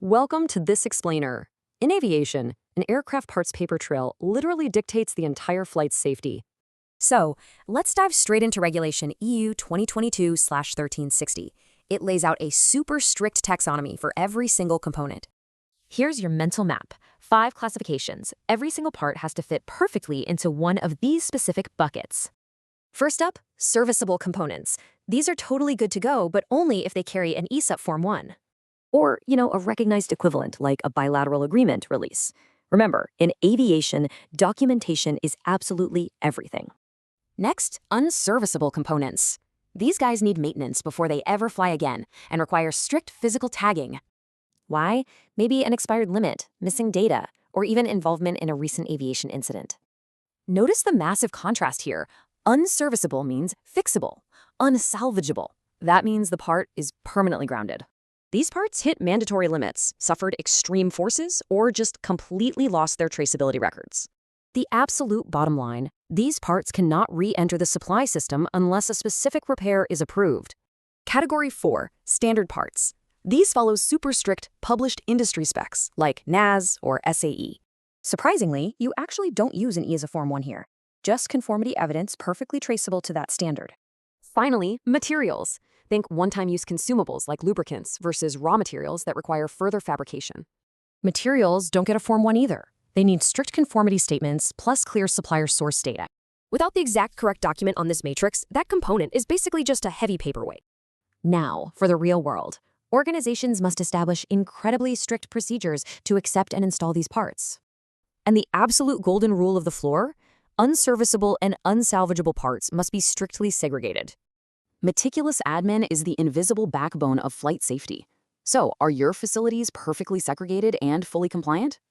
Welcome to this explainer. In aviation, an aircraft parts paper trail literally dictates the entire flight's safety. So, let's dive straight into Regulation EU 2022/1360. It lays out a super strict taxonomy for every single component. Here's your mental map. 5 classifications. Every single part has to fit perfectly into one of these specific buckets. First up, serviceable components. These are totally good to go, but only if they carry an EASA Form 1. Or, a recognized equivalent like a bilateral agreement release. Remember, in aviation, documentation is absolutely everything. Next, unserviceable components. These guys need maintenance before they ever fly again and require strict physical tagging. Why? Maybe an expired limit, missing data, or even involvement in a recent aviation incident. Notice the massive contrast here. Unserviceable means fixable. Unsalvageable. That means the part is permanently grounded. These parts hit mandatory limits, suffered extreme forces, or just completely lost their traceability records. The absolute bottom line, these parts cannot re-enter the supply system unless a specific repair is approved. Category 4, standard parts. These follow super strict published industry specs like NAS or SAE. Surprisingly, you actually don't use an EASA Form 1 here, just conformity evidence perfectly traceable to that standard. Finally, materials. Think one-time use consumables like lubricants versus raw materials that require further fabrication. Materials don't get a Form 1 either. They need strict conformity statements plus clear supplier source data. Without the exact correct document on this matrix, that component is basically just a heavy paperweight. Now, for the real world. Organizations must establish incredibly strict procedures to accept and install these parts. And the absolute golden rule of the floor? Unserviceable and unsalvageable parts must be strictly segregated. Meticulous admin is the invisible backbone of flight safety. So, are your facilities perfectly segregated and fully compliant?